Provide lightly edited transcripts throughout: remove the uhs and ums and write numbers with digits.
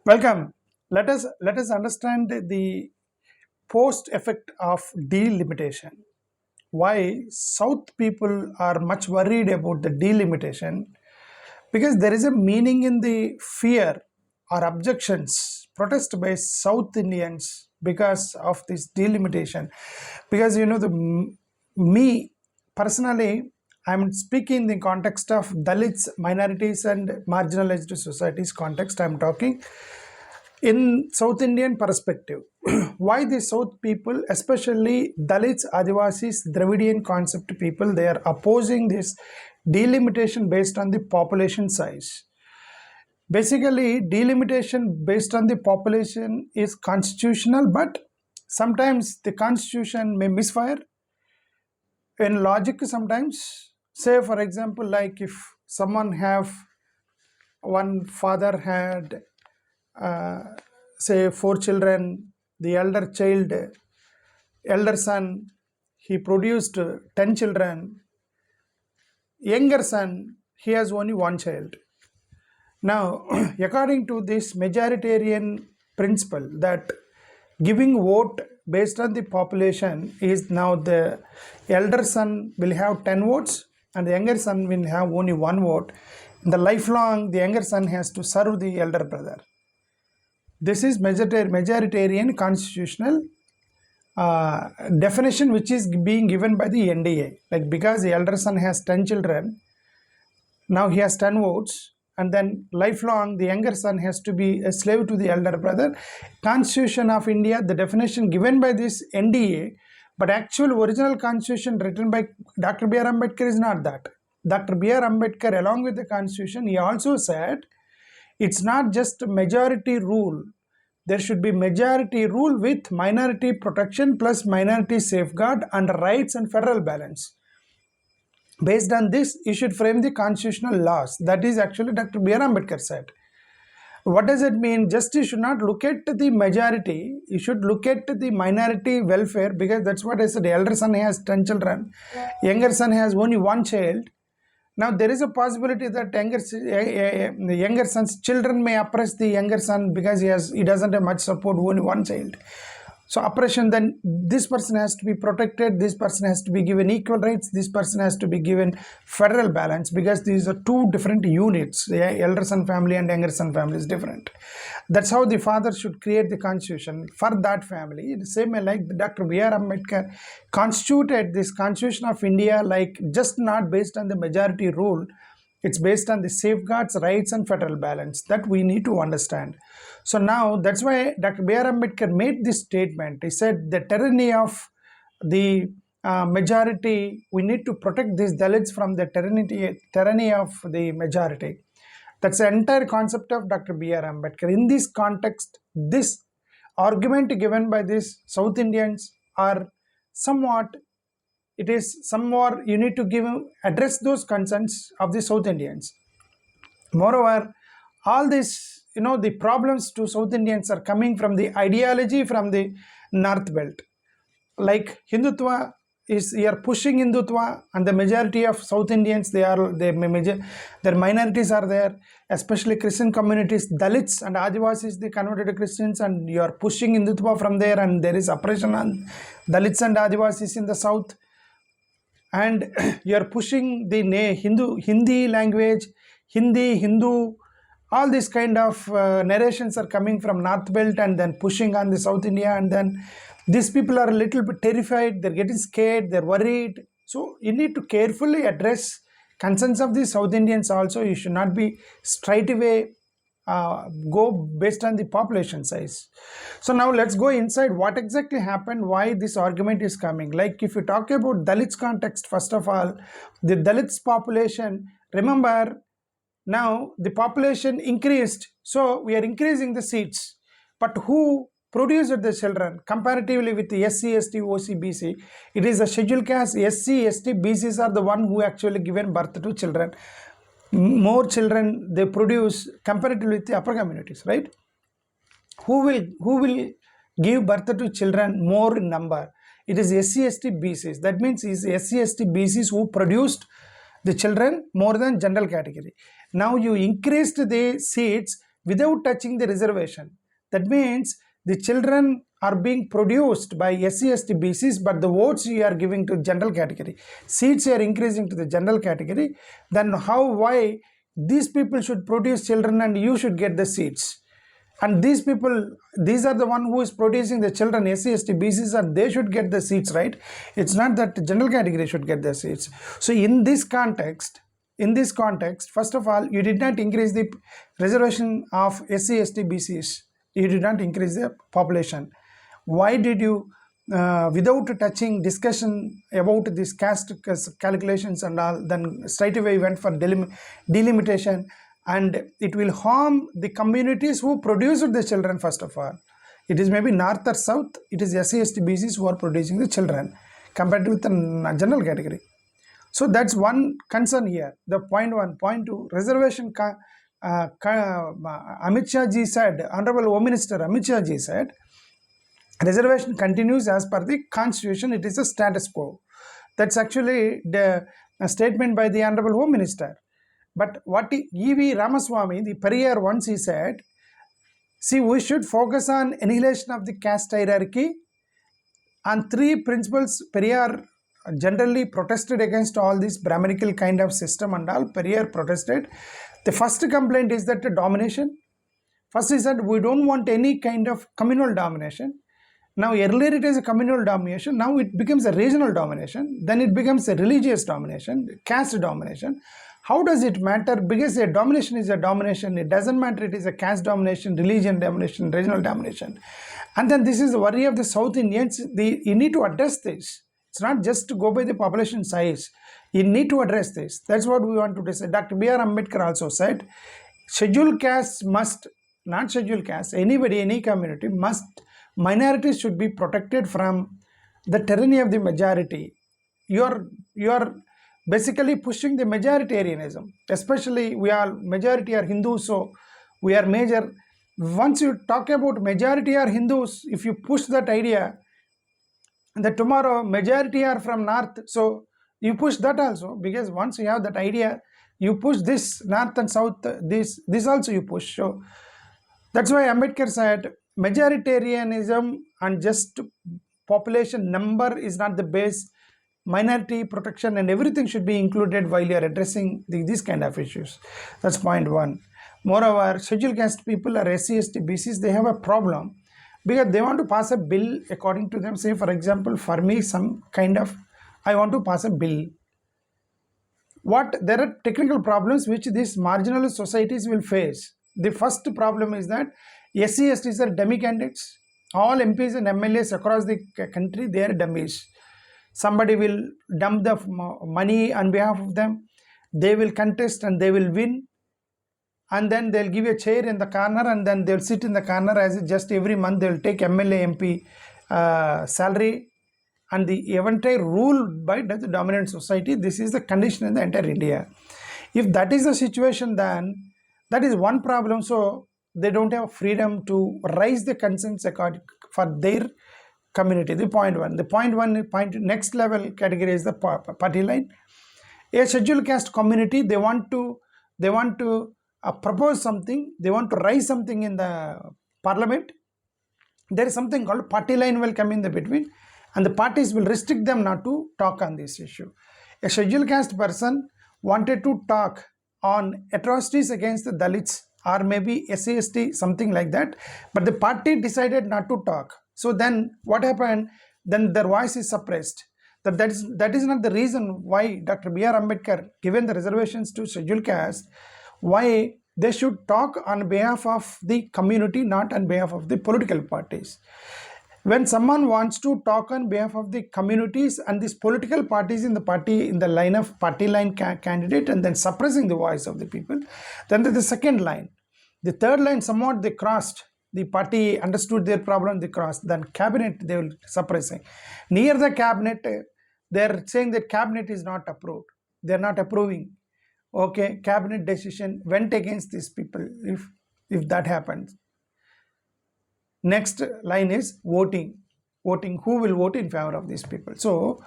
Welcome. Let us understand the post effect of delimitation. Why South people are much worried about the delimitation? Because there is a meaning in the fear or objections protest by South Indians because of this delimitation. Because me personally, I'm speaking in the context of Dalits, minorities, and marginalized societies context. I'm talking in South Indian perspective. Why the South people, especially Dalits, Adivasis, Dravidian concept people, they are opposing this delimitation based on the population size. Basically, delimitation based on the population is constitutional, but sometimes the constitution may misfire in logic. Sometimes, say for example, like if someone have one father had say 4 children, the elder son, he produced 10 children. Younger son, he has only one child. Now, according to this majoritarian principle that giving vote based on the population is now the elder son will have 10 votes and the younger son will have only one vote. In the lifelong, the younger son has to serve the elder brother. This is majoritarian constitutional definition which is being given by the NDA. Like because the elder son has 10 children, now he has 10 votes, and then lifelong the younger son has to be a slave to the elder brother. Constitution of India, the definition given by this NDA, but actual original constitution written by Dr. B.R. Ambedkar is not that. Dr. B.R. Ambedkar, along with the constitution, he also said it's not just majority rule. There should be majority rule with minority protection plus minority safeguard and rights and federal balance. Based on this, you should frame the constitutional laws. That is actually Dr. B.R. Ambedkar said. What does it mean? Just you should not look at the majority, you should look at the minority welfare, because that's what I said. The elder son has 10 children, younger son has only one child. Now there is a possibility that the younger son's children may oppress the younger son because he doesn't have much support, only one child. So oppression, then this person has to be protected, this person has to be given equal rights, this person has to be given federal balance, because these are two different units. The elder son family and younger son family is different. That's how the father should create the constitution for that family. The same way like Dr. B.R. Ambedkar constituted this Constitution of India, like just not based on the majority rule. It's based on the safeguards, rights, and federal balance that we need to understand. So now that's why Dr. B.R. Ambedkar made this statement. He said the tyranny of the majority, we need to protect these Dalits from the tyranny of the majority. That's the entire concept of Dr. B.R. Ambedkar. In this context, this argument given by these South Indians are somewhat, it is some more, you need to address those concerns of the South Indians. Moreover, all this, the problems to South Indians are coming from the ideology from the North Belt. Like Hindutva you are pushing Hindutva, and the majority of South Indians, their minorities are there, especially Christian communities, Dalits and Adivasis, they converted to Christians, and you are pushing Hindutva from there, and there is oppression on Dalits and Adivasis in the South. And you are pushing the Hindi language, Hindu, all these kind of narrations are coming from North Belt and then pushing on the South India, and then these people are a little bit terrified, they're getting scared, they're worried. So you need to carefully address concerns of the South Indians also. You should not be straight away go based on the population size. So now let's go inside what exactly happened, why this argument is coming. Like if you talk about Dalits context, first of all, the Dalits population, remember now the population increased, so we are increasing the seats, but who produced the children comparatively with the SC, ST, OC, BC? It is a scheduled caste. SC, ST, BCs are the one who actually given birth to children. More children they produce comparatively with the upper communities, right? Who will give birth to children more in number? It is SC, ST, BCs. That means it is SC, ST, BCs who produced the children more than general category. Now you increased the seats, without touching the reservation. That means the children are being produced by SC, ST, BCs, but the votes you are giving to general category, seats you are increasing to the general category, then why these people should produce children and you should get the seats? And these people, these are the one who is producing the children, SC, ST, BCs, and they should get the seats, right? It's not that the general category should get the seats. So in this context, first of all, you did not increase the reservation of SC, ST, BCs. You did not increase the population. Why did you, without touching discussion about this caste calculations and all, then straight away went for delimitation, and it will harm the communities who produced the children. First of all, it is maybe north or south, it is SC, ST, BCs who are producing the children compared with the general category. So that's one concern here. The point one. Point two, reservation. Amit Shah ji said, Honorable Home Minister Amit Shah ji said, reservation continues as per the constitution, it is a status quo. That's actually the statement by the Honorable Home Minister. But what E.V. Ramaswamy, the Periyar, once he said, see, we should focus on annihilation of the caste hierarchy. On three principles, Periyar generally protested against all this Brahmanical kind of system and all. Periyar protested. The first complaint is that the domination. First he said, we don't want any kind of communal domination. Now earlier it is a communal domination, now it becomes a regional domination, then it becomes a religious domination, caste domination. How does it matter? Because a domination is a domination. It doesn't matter it is a caste domination, religion domination, regional domination. And then this is the worry of the South Indians. You need to address this. It's not just to go by the population size. You need to address this. That's what we want to decide. Dr. B.R. Ambedkar also said, scheduled castes must, not scheduled castes, anybody, any community must, minorities should be protected from the tyranny of the majority. You are basically pushing the majoritarianism. Especially we are majority are Hindus, so we are major. Once you talk about majority are Hindus, if you push that idea, that tomorrow majority are from north, so you push that also, because once you have that idea, you push this north and south, this also you push. So that's why Ambedkar said majoritarianism and just population number is not the base. Minority protection and everything should be included while you are addressing these kind of issues. That's point one. Moreover, scheduled caste people are SC, ST, BCs, they have a problem because they want to pass a bill according to them. Say for example, for me, some kind of, I want to pass a bill. There are technical problems which these marginalized societies will face. The first problem is that SC, STs are dummy candidates. All MPs and MLAs across the country, they are dummies. Somebody will dump the money on behalf of them. They will contest and they will win. And then they'll give a chair in the corner and then they'll sit in the corner as just every month they'll take MLA, MP salary. And the entire ruled by the dominant society. This is the condition in the entire India. If that is the situation, then that is one problem. So they don't have freedom to raise the concerns for their community. The point one. The point next level category is the party line. A scheduled caste community, they want to propose something, they want to raise something in the parliament. There is something called party line will come in the between, and the parties will restrict them not to talk on this issue. A scheduled caste person wanted to talk on atrocities against the Dalits or maybe SC, ST, something like that, but the party decided not to talk. So then what happened? Then their voice is suppressed. That is not the reason why Dr. B.R. Ambedkar given the reservations to scheduled caste, why they should talk on behalf of the community, not on behalf of the political parties. When someone wants to talk on behalf of the communities and these political parties in the line of party line candidate and then suppressing the voice of the people, then there's the second line. The third line, somewhat they crossed. The party understood their problem, they crossed. Then cabinet, they will suppressing. Near the cabinet, they are saying that cabinet is not approved. They are not approving. Okay, cabinet decision went against these people if that happens. Next line is voting. Voting, who will vote in favor of these people? So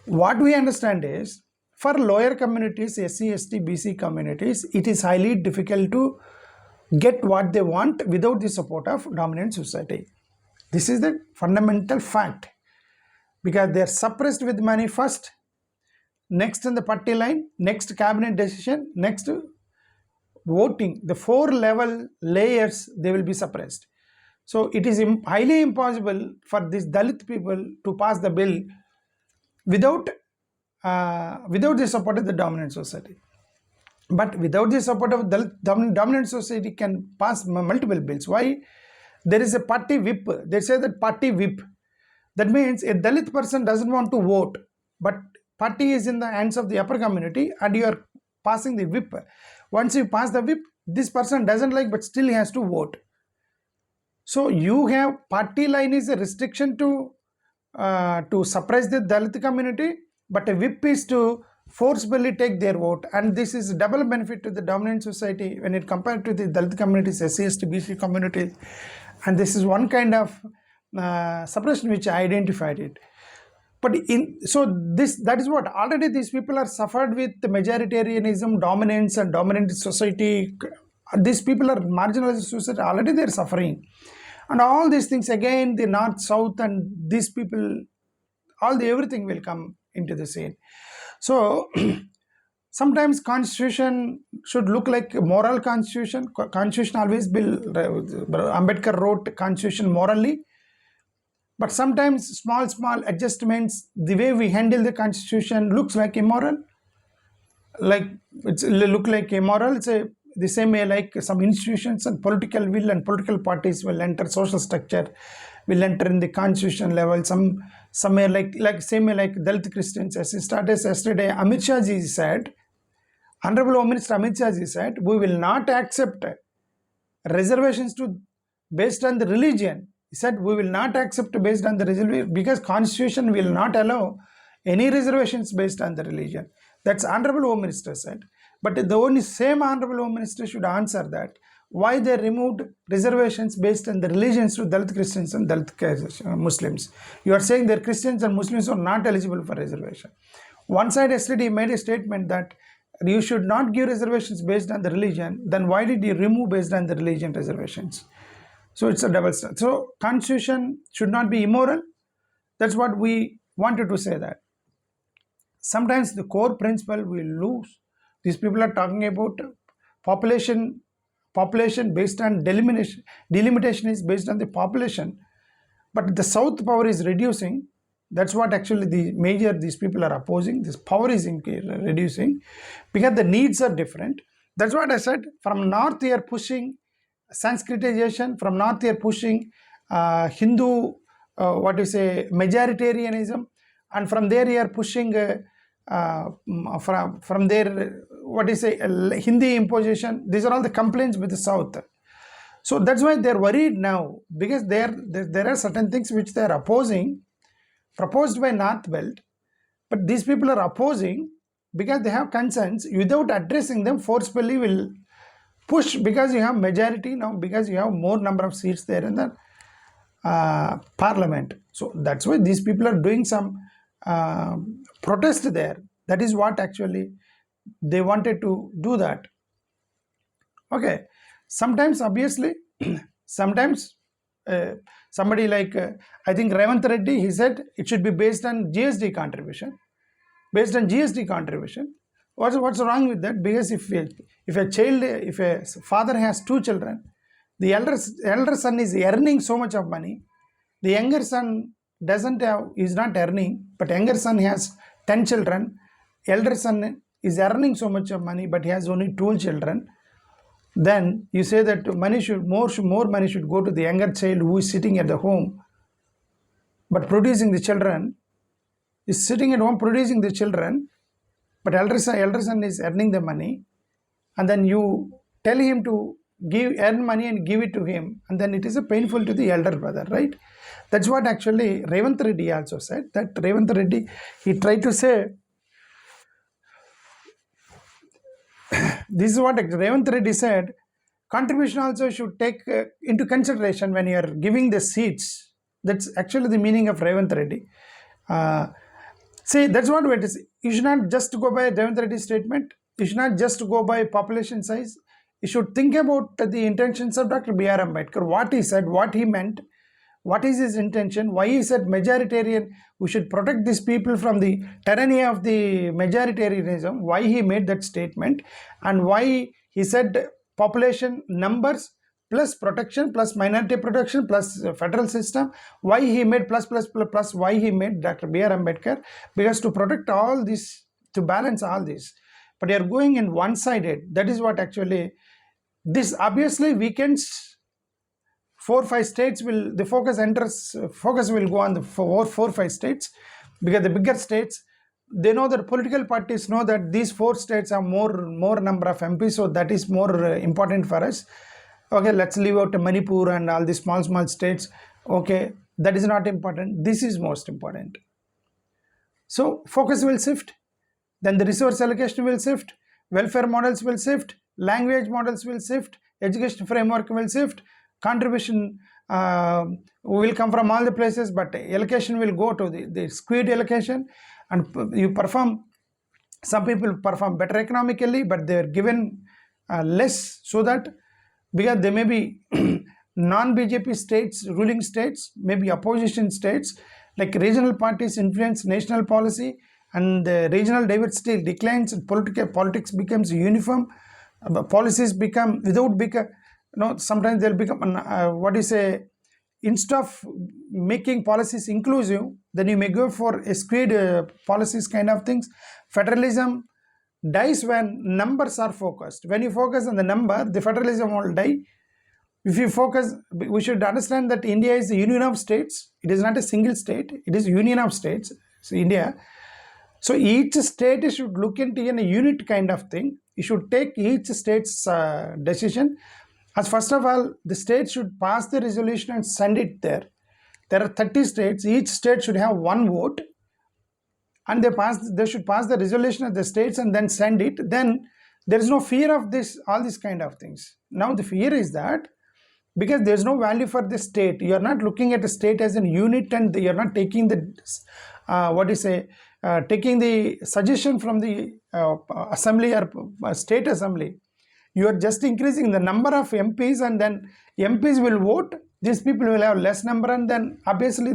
what we understand is, for lower communities, SC, ST, BC communities, it is highly difficult to get what they want without the support of dominant society. This is the fundamental fact, because they are suppressed with money first, next in the party line, next cabinet decision, next voting. The 4 level layers, they will be suppressed. So it is highly impossible for these Dalit people to pass the bill without the support of the dominant society. But without the support of the dominant society can pass multiple bills. Why? There is a party whip. They say that party whip. That means a Dalit person doesn't want to vote, but party is in the hands of the upper community and you are passing the whip. Once you pass the whip, this person doesn't like, but still he has to vote. So you have party line is a restriction to suppress the Dalit community, but a whip is to forcibly take their vote, and this is double benefit to the dominant society when it compared to the Dalit communities, SC, ST, BC communities, and this is one kind of suppression which I identified it. But that is what already these people are suffered with the majoritarianism, dominance and dominant society. These people are marginalized society, already they are suffering. And all these things again, the north, south and these people, everything will come into the scene. So sometimes constitution should look like a moral constitution. Constitution always Ambedkar wrote constitution morally. But sometimes small adjustments, the way we handle the constitution looks like immoral. Like it's look like immoral. It's the same way like some institutions and political will and political parties will enter social structure, will enter in the constitution level. Somewhere like same way like Dalit Christians. As it started yesterday, Amit Shah ji said, Honorable Home Minister Amit Shah ji said, we will not accept reservations based on the religion. He said, we will not accept based on the religion because constitution will not allow any reservations based on the religion. That's Honorable Home Minister said. But the only same Honorable Home Minister should answer that why they removed reservations based on the religions to Dalit Christians and Dalit Muslims. You are saying that Christians and Muslims are not eligible for reservation. One side yesterday made a statement that you should not give reservations based on the religion. Then why did you remove based on the religion reservations? So it's a double standard. So constitution should not be immoral. That's what we wanted to say that. Sometimes the core principle we lose. These people are talking about population based on delimitation. Delimitation is based on the population. But the south power is reducing. That's what actually these people are opposing. This power is reducing because the needs are different. That's what I said. From north they are pushing Sanskritization, from north they are pushing Hindu, majoritarianism, and from there they are pushing from there Hindi imposition. These are all the complaints with the south. So that's why they're worried now, because there are certain things which they are opposing, proposed by North Belt, but these people are opposing because they have concerns. Without addressing them, forcefully will push, because you have majority now, because you have more number of seats there in the parliament. So that's why these people are doing some protest there. That is what actually they wanted to do that. Okay. Sometimes obviously, sometimes somebody like I think Revanth Reddy, he said it should be based on GST contribution. Based on GST contribution. What's wrong with that? Because if a father has 2 children, the elder son is earning so much of money, the younger son is not earning, but younger son has 10 children, elder son is earning so much of money, but he has only 2 children. Then you say that more money should go to the younger child who is sitting at the home, but producing the children, is sitting at home producing the children, but elder son is earning the money, and then you tell him to earn money and give it to him, and then it is painful to the elder brother, right? That's what actually Revanth Reddy also said. That Revanth Reddy, he tried to say, this is what Revanth Reddy said, contribution also should take into consideration when you are giving the seats. That's actually the meaning of Revanth Reddy. See, that's what it is. You should not just go by Revanth Reddy's statement. You should not just go by population size. you should think about the intentions of Dr. B.R. Ambedkar, what he said, what he meant, what is his intention, why he said majoritarian, we should protect these people from the tyranny of the majoritarianism, why he made that statement, and why he said population numbers plus protection plus minority protection plus federal system, why he made plus, why he made Dr. B.R. Ambedkar, because to protect all this, to balance all this. But you are going in one-sided. That is what actually, this obviously weakens 4-5 states. The focus will go on the 4-5 states, because the bigger states, they know that political parties know that these 4 states have more number of MPs, so that is more important for us. Okay, let's leave out Manipur and all the small states. Okay, that is not important. This is most important. So focus will shift. Then the resource allocation will shift, welfare models will shift, language models will shift, education framework will shift, contribution will come from all the places, but allocation will go to the skewed allocation, and you perform, some people perform better economically, but they are given less, so that, because they may be non-BJP states, ruling states, maybe opposition states, like regional parties influence national policy, and the regional diversity declines, and politics becomes uniform, policies become sometimes they'll become instead of making policies inclusive, then you may go for a skewed policies kind of things. Federalism dies when numbers are focused. When you focus on the number, the federalism will die. If you focus, we should understand that India is a union of states. It is not a single state, it is a union of states. So India, so each state should look into a unit kind of thing. You should take each state's decision. As first of all, the state should pass the resolution and send it there. There are 30 states. Each state should have one vote, and they should pass the resolution of the states and then send it. Then there is no fear of all these kind of things. Now the fear is that, because there is no value for the state, you are not looking at the state as a unit, and you are not taking the taking the suggestion from the assembly or state assembly. You are just increasing the number of MPs, and then MPs will vote. These people will have less number, and then obviously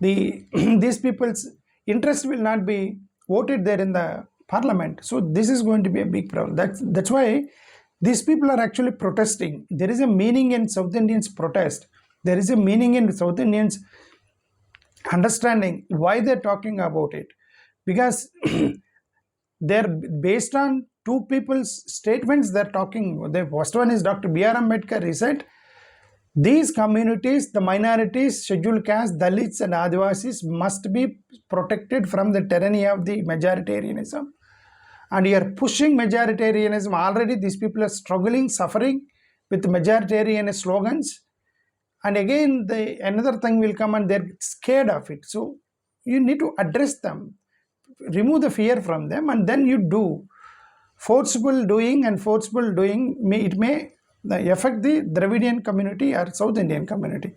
these people's interest will not be voted there in the parliament. So this is going to be a big problem. That's why these people are actually protesting. There is a meaning in South Indians' protest. There is a meaning in South Indians understanding why they're talking about it, because they're based on 2 people's statements they're talking. The first one is Dr. B.R. Ambedkar. He said, these communities, the minorities, scheduled caste, Dalits and Adivasis, must be protected from the tyranny of the majoritarianism. And you are pushing majoritarianism. Already these people are struggling, suffering with majoritarian slogans. And again, another thing will come, and they're scared of it. So you need to address them, remove the fear from them, and then you do. Forceful doing, it may affect the Dravidian community or South Indian community.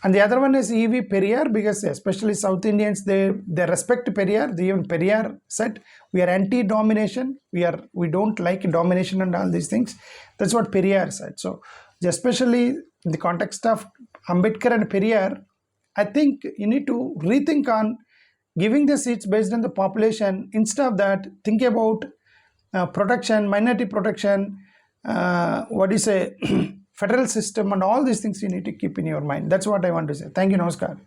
And the other one is E.V. Periyar, because especially South Indians, they respect Periyar. Even Periyar said, we are anti-domination, we don't like domination and all these things. That's what Periyar said. So especially in the context of Ambedkar and Periyar, I think you need to rethink on giving the seats based on the population. Instead of that, think about protection, minority protection, federal system, and all these things you need to keep in your mind. That's what I want to say. Thank you. Namaskar.